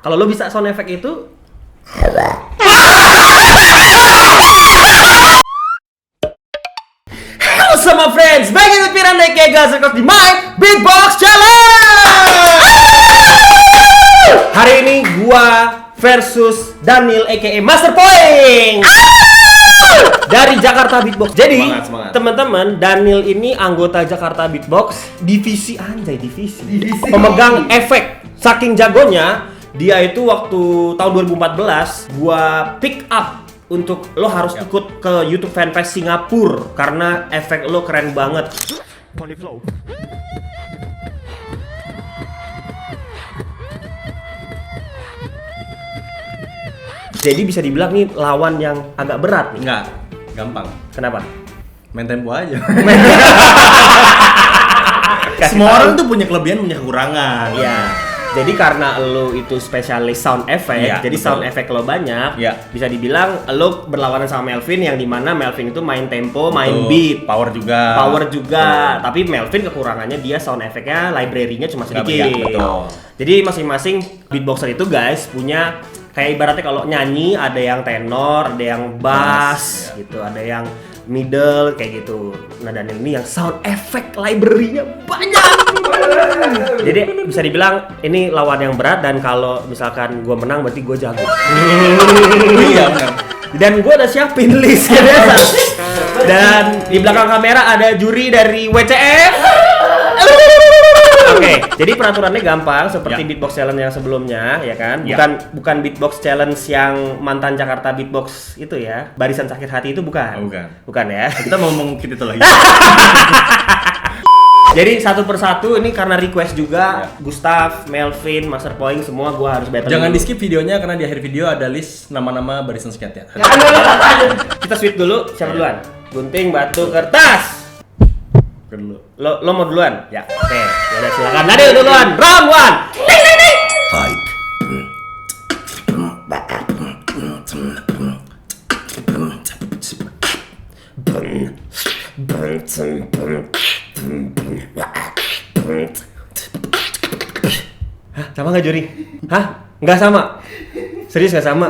Kalau lo bisa sound effect itu, halo sama friends, back with Piran aka Gazerkos di My Beatbox Challenge. Hari ini gua versus Daniel aka Master Poing dari Jakarta Beatbox. Jadi teman-teman, Daniel ini anggota Jakarta Beatbox divisi pemegang efek. Saking jagonya dia itu waktu tahun 2014 gua pick up untuk lo harus ikut ke YouTube fanfest Singapura karena efek lo keren banget. Polyflow. Jadi bisa dibilang nih lawan yang agak berat nih. Enggak, gampang. Kenapa? Main tempo aja. Semua orang tuh punya kelebihan, punya kekurangan. Iya. Jadi karena lo itu spesialis sound effect, jadi betul. Sound effect lo banyak, bisa dibilang lo berlawanan sama Melvin yang dimana Melvin itu main tempo, main beat, power juga. Tapi Melvin kekurangannya dia sound effect-nya, library-nya cuma sedikit. Betul. Jadi masing-masing beatboxer itu guys punya kayak ibaratnya kalau nyanyi ada yang tenor, ada yang bass, gitu, ada yang middle kayak gitu. Nah, dan ini yang sound effect library-nya banyak. Jadi bisa dibilang ini lawan yang berat dan kalau misalkan gue menang berarti gue jago. Iya benar. Dan gue udah siapin list ya biasa. Dan di belakang kamera ada juri dari WCF. Oke, jadi peraturannya gampang seperti beatbox challenge yang sebelumnya, ya kan? Bukan beatbox challenge yang mantan Jakarta Beatbox itu ya. Barisan Sakit Hati itu bukan. Bukan ya. Kita mau ngomong itu lagi. Jadi satu persatu ini karena request juga Gustaf, Melvin, Master Poing semua gua harus battle. Jangan di skip videonya karena di akhir video ada list nama-nama barisan sekian ya. Kita sweep dulu, siapa duluan? Gunting, batu, kertas. Dulu. Lo mau duluan? Ya. Oke, ya udah silakan. Daniel duluan. Round 1. Fight. Hah, sama nggak juri? Hah? Nggak sama? Serius nggak sama?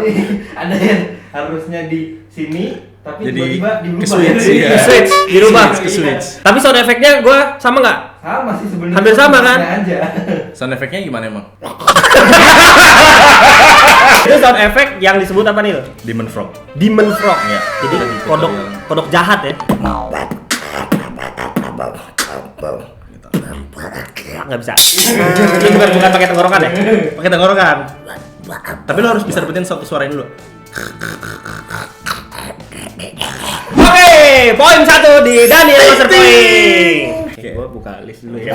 Ada yang harusnya di sini, tapi jadi switch, dirubah. Tapi sound effect-nya gue sama nggak? Sama sih sebenarnya. Hampir sama kan? Aja. Sound effect-nya gimana emang? Itu sound effect yang disebut apa nih? Demon Frog. Demon Frog. Ya. Jadi kodok jahat ya. Nggak bisa. Ini bukan pakai tenggorokan ya? Pakai tenggorokan. Tapi lo harus bisa dapetin satu suara ini dulu. Oke, poin 1 di Daniel Master Poing. Gue buka list dulu ya.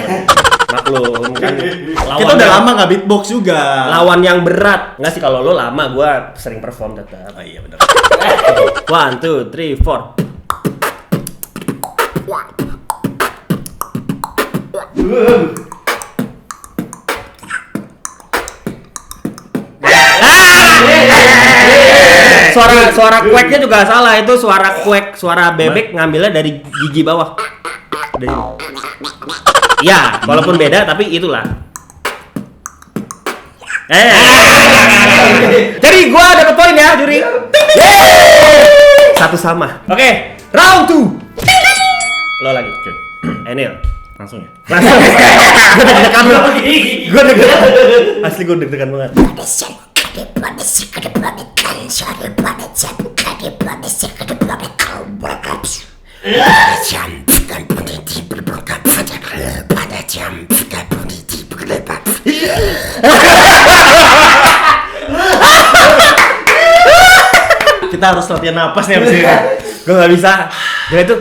Maklum kan. Kita udah lama nggak beatbox juga. Lawan yang berat. Nggak sih, kalau lo lama, gue sering perform tetap. Oh iya benar. 1, 2, 3, 4. Suara kueknya juga salah, itu suara kuek, suara bebek ngambilnya dari gigi bawah. Ya, walaupun beda tapi itulah. Jadi gua dapet poin ya, juri. Satu sama. Oke, round 2. Lo lagi. Enil. Langsung ya. Gue deg-degan lo. Gue deg-degan. Asli gue deg-degan banget. Kita harus latihan napas nih abis ini. Gue gak bisa. Dia itu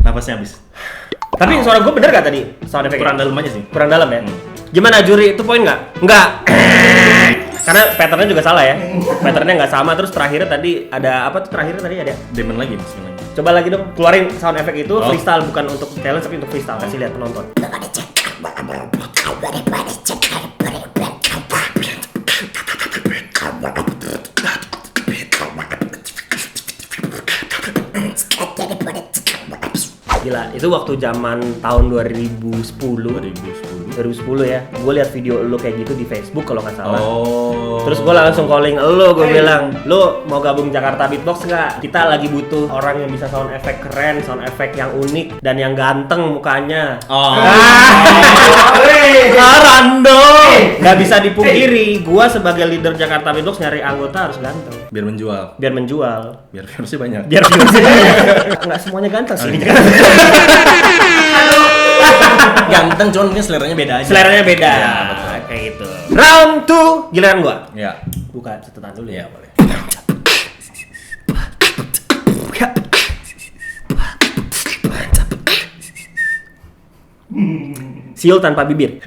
Napasnya habis. tapi suara gue bener gak tadi? Sound effect Kurang dalam aja sih. Kurang dalam ya? Gimana juri, itu poin nggak? Nggak. Karena patternnya juga salah ya. Patternnya nggak sama, terus terakhirnya tadi ada apa tuh terakhirnya tadi ada? Demon lagi mas. Coba lagi dong, keluarin sound effect itu freestyle, bukan untuk challenge tapi untuk freestyle. Kasih lihat penonton. Gila, itu waktu zaman tahun 2010 ya. Gue lihat video lo kayak gitu di Facebook kalau nggak salah. Terus gue langsung calling lo, gue bilang, lo mau gabung Jakarta Beatbox nggak? Kita lagi butuh orang yang bisa sound effect keren, sound effect yang unik dan yang ganteng mukanya. Rando. Nggak bisa dipungkiri, gue sebagai leader Jakarta Beatbox nyari anggota harus ganteng. Biar menjual. Biar menjual. Biar viewersnya banyak. Biar viewersnya banyak. Nggak semuanya ganteng sih. Ganteng, cuman mungkin seleranya beda aja. Seleranya beda. Ya, betul. Kayak gitu. Round 2, giliran gua. Ya. Buka catatan dulu Ya, ya. boleh. Siul tanpa bibir.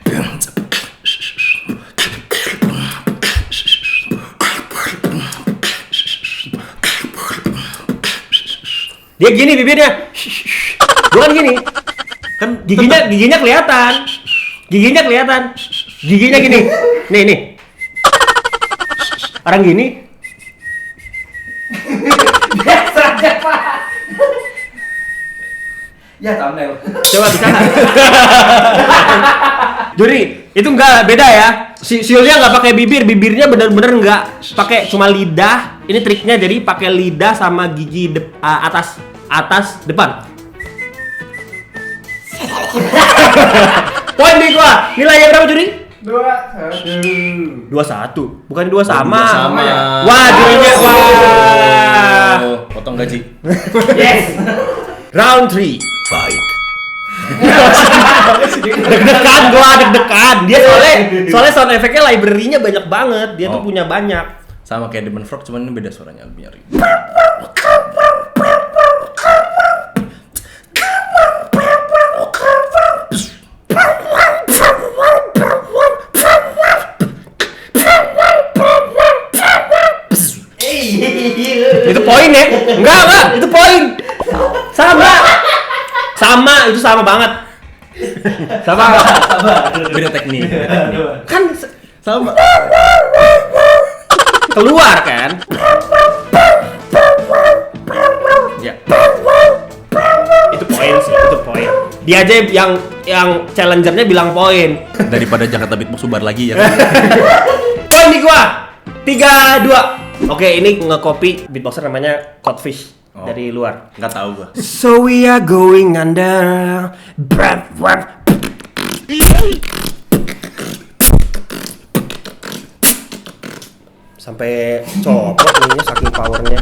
Dia gini bibirnya. Bukan gini. Kan giginya kelihatan. Giginya gini. Nih. Orang gini. Biasa aja, Pak. Ya thumbnail. Coba bisa nggak? Juri, itu nggak beda ya. Siulnya nggak pakai bibir, bibirnya bener-bener nggak pakai, cuma lidah. Ini triknya, jadi pakai lidah sama gigi atas depan. Poin nih gua. Nilainya berapa, Juri? 2-1. 2-1. Bukan 2 sama. Sama ya. Wah, jurinya wah. Potong gaji. Yes. Round 3. Fight. Deg-degan. Dia soalnya sound effect-nya library-nya banyak banget. Dia tuh punya banyak. Sama kayak Demon Frog, cuman ini beda suaranya, lebih nyari. Itu poin ya? Enggak, itu poin. Sama, itu sama banget. Sama. Beda teknik. Kan Sama. keluar kan? Ya. Itu poin sih, itu poin. Dia aja yang challengernya bilang poin. Daripada Jakarta Beatbox bubar lagi ya. Poin di gua. 3-2. Oke, ini nge-copy beatboxer namanya Codfish dari luar. Nggak tahu gua. So we are going under. Sampai copot ininya saking powernya.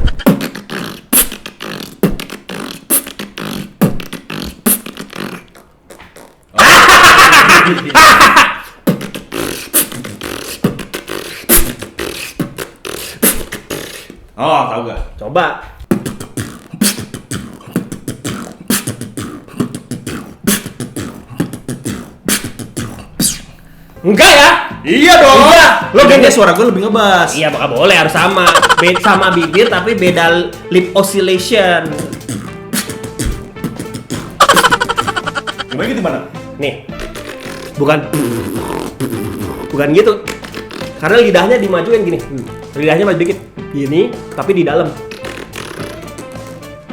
Oh, tahu gak? Coba. Enggak ya? Iya dong. Enggak. Lo kayaknya suara gue lebih ngebas. Iya, bakal boleh, harus sama. Sama bibir tapi beda lip oscillation. Gimana gitu mana? Nih. Bukan gitu. Karena lidahnya dimajuin gini. Lidahnya maju dikit. Gini, tapi di dalam.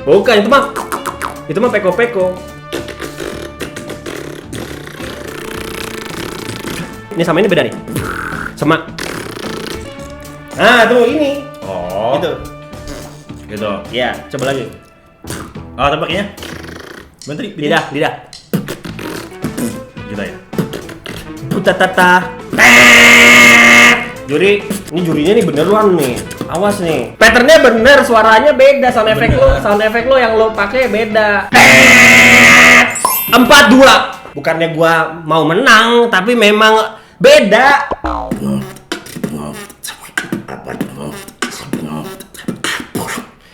Bukan, itu mah peko-peko. Ini sama ini beda nih. Sama. Nah, tuh ini. Oh. Gitu. Ya, coba lagi. Oh, tampaknya. Menteri. Lidah. Gitu ya. Butatata. Juri, ini jurinya nih beneran nih. Awas nih. Patternnya bener, suaranya beda, sound effect lo yang lo pakai beda. 4-2. Bukannya gua mau menang, tapi memang beda.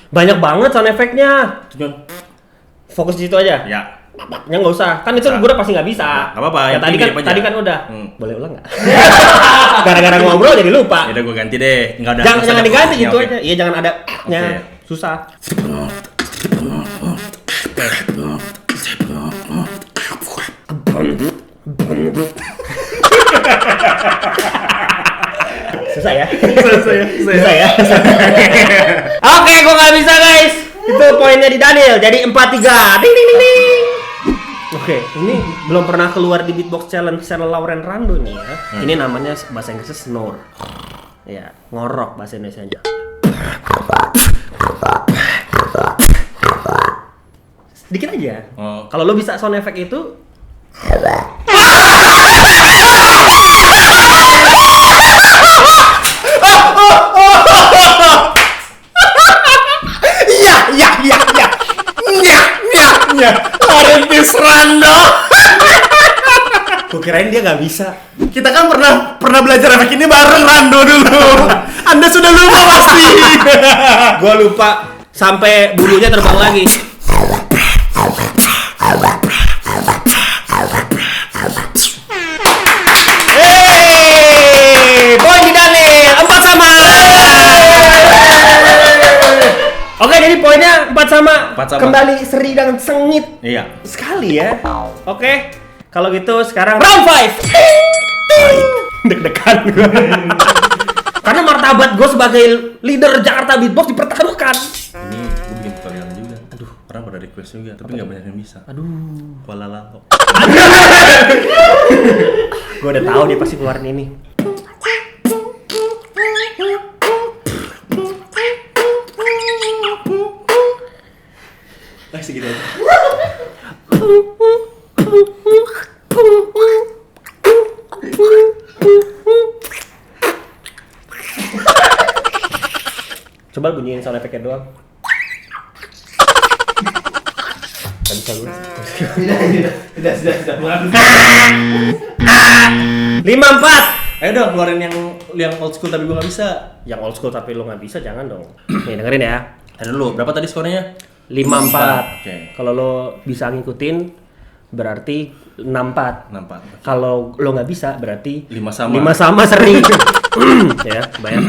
Banyak banget sound effect-nya. Fokus di situ aja. Ya. Ya nggak usah, kan itu gue udah pasti nggak bisa. Nggak apa-apa, Ya yang tadi penting kan mirip aja. udah. Hmm. Boleh ulang nggak? Gara-gara ngobrol jadi lupa. Ya udah gue ganti deh. Nggak ada. Jangan diganti Ya, gitu oke. aja. Iya jangan ada nya. Oke. Susah. Susah ya? Susah ya? Oke, gue nggak bisa guys. Itu poinnya di Daniel. Jadi 4-3. Ding ding ding ding. Oke, ini belum pernah keluar di Beatbox Challenge channel Lauren Rando nih ya. Ini namanya bahasa Inggrisnya snore. Ya, ngorok bahasa Indonesianya. Sedikit aja. Oh. Kalau lo bisa sound effect itu Arentis Rando. gue kirain dia nggak bisa. Kita kan pernah belajar efek ini bareng Rando dulu. Anda sudah lupa pasti. Gue lupa sampai bulunya terbang lagi. Poin di Daniel 4-sama. Oke, jadi poinnya 4-sama. 4-sama. Kembali seri dan sengit Iya. sekali ya. Oke, kalau gitu sekarang round 5. Deg-degan gue. Karena martabat gue sebagai leader Jakarta Beatbox dipertaruhkan. Ini gue bikin tutorial juga. Aduh, orang pada request juga, tapi nggak banyak yang bisa. Aduh. Kuala Lampung. Gue udah tahu dia pasti keluarin ini. Segitu aja. Coba bunyiin sound effect-nya doang. Gak bisa gue. Sudah. 5-4. Ayo dong keluarin yang old school tapi gue nggak bisa. Yang old school tapi lo nggak bisa, jangan dong. Nih dengerin ya. Ayo dulu, berapa tadi skornya? 5-4. Oke. Kalau lo bisa ngikutin berarti 6-4. 64. Kalau lo nggak bisa berarti 5-sama. 5-sama seri. Ya, bayar.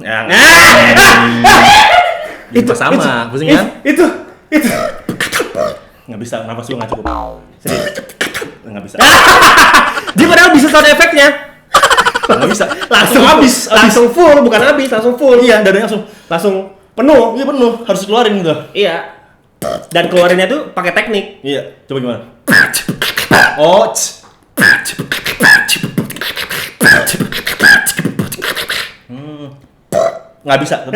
Yang itu sama, pusing kan? Itu. Nggak bisa, nafas gue nggak cukup. Serius, nggak bisa. Dia padahal bisa sound effect-nya. Nggak bisa. Langsung full, bukan habis, langsung full. Iya, dadanya Langsung penuh. Iya penuh, harus keluarin gitu. Iya. Dan keluarinnya tuh pakai teknik. Iya, coba gimana? Oh, nggak bisa.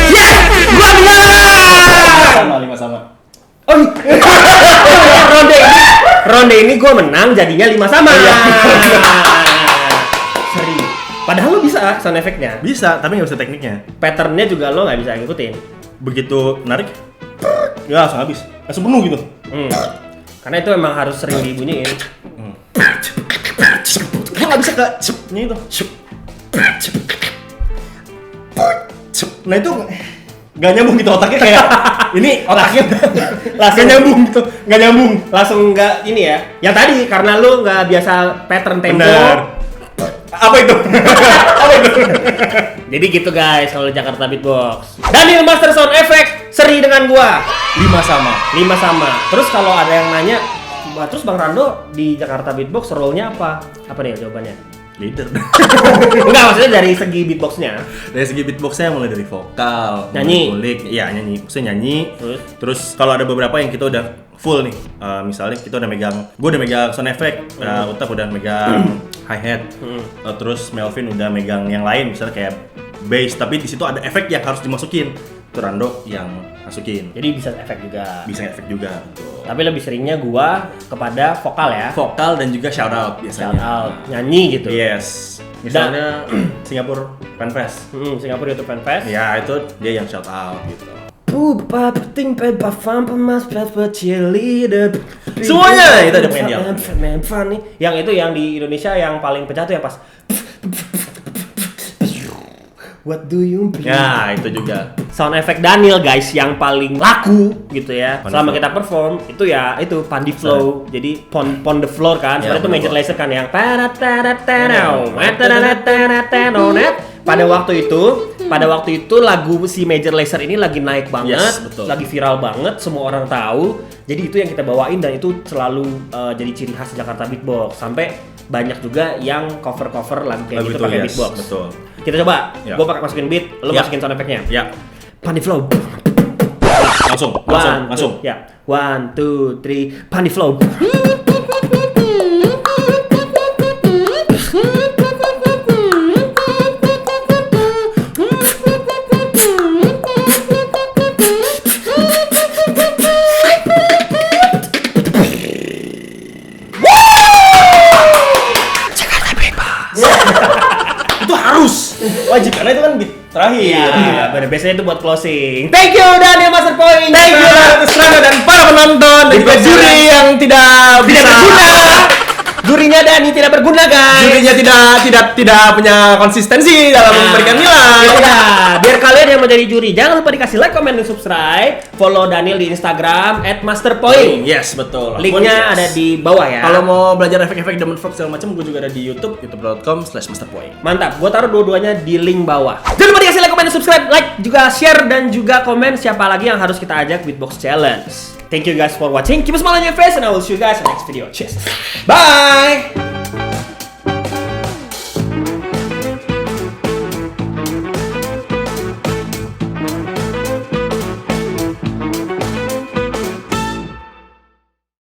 Yes! Gua menang! Sama. Oh, ronde ini gua menang, jadinya 5-sama. Seri. Padahal lo bisa sound effect-nya. Bisa, tapi nggak bisa tekniknya. Pattern-nya juga lo nggak bisa ngikutin. Begitu narik, ya langsung habis, langsung penuh gitu. Karena itu emang harus sering dibunyiin. Gue nggak bisa ke cepnya itu. Nah itu nggak nyambung gitu otaknya kayak ini otaknya langsung nggak nyambung gitu, nggak nyambung. Langsung nggak ini ya. Yang tadi karena lo nggak biasa pattern tempo. Benar. Apa itu? Apa itu? Jadi gitu guys kalau Jakarta Beatbox. Daniel Master Sound Effect seri dengan gua 5-sama. 5-sama. Terus kalau ada yang nanya, terus Bang Rando di Jakarta Beatbox role-nya apa? Apa nih jawabannya? Leader. Enggak, maksudnya dari segi beatbox-nya. Dari segi beatboxnya mulai dari vokal, Nyanyi. kulik, iya nyanyi, maksudnya nyanyi. Terus kalau ada beberapa yang kita udah full nih, misalnya kita udah megang, gue udah megang sound effect, Utap udah megang hi hat, terus Melvin udah megang yang lain, misalnya kayak bass, tapi di situ ada efek yang harus dimasukin, itu Rando yang masukin. jadi bisa efek juga. Bisa efek juga. Betul. Tapi lebih seringnya gua kepada vokal ya. Vokal dan juga shout out Shout biasanya. out, nyanyi gitu. Yes. Misalnya Singapura Fanfest. Singapura YouTube Fanfest. Ya itu dia yang shout out gitu. Semuanya itu ada pengen dia. Yang itu yang di Indonesia yang paling pecah tuh yang pas What do you mean? Ya itu juga. Sound effect Daniel guys yang paling laku gitu ya. Pon Selama the kita perform itu ya itu Pandi Flow. Jadi pon the floor kan. Ya, Sebenarnya itu pon the major floor. laser kan yang pada waktu itu lagu si Major Lazer ini lagi naik banget, Yes, betul. lagi viral banget, semua orang tahu. Jadi itu yang kita bawain dan itu selalu jadi ciri khas Jakarta Beatbox. Sampai banyak juga yang cover-cover lagu kayak gitu pakai beatbox. Betul. Kita coba. Ya. Gue pakai masukin beat, lo Ya. masukin sound effect-nya. Ya. Pandi flow. Langsung. Ya. 1 2 3 Pandi flow. Itu harus wajib karena itu kan beat terakhir. Iya, bener. Biasanya itu buat closing. Thank you Daniel Master Point. Thank you Ratu Serana dan para penonton dan juga juri yang tidak berguna. Jurinya Dani tidak berguna, guys. Jurinya tidak punya konsistensi dalam memberikan nilai. Ya udah, biar kalian yang menjadi juri, jangan lupa dikasih like, comment, dan subscribe. Follow Daniel di Instagram @masterpoint. Yes, betul. Linknya ada di bawah ya. Kalau mau belajar efek-efek Diamond Frog segala macam, gue juga ada di YouTube, youtube.com/masterpoint. Mantap, gue taruh dua-duanya di link bawah. Jangan lupa dikasih like, comment, dan subscribe, like, juga share dan juga komen siapa lagi yang harus kita ajak Beatbox Challenge. Thank you guys for watching. Keep a smile on your face and I will see you guys in the next video. Cheers. Bye.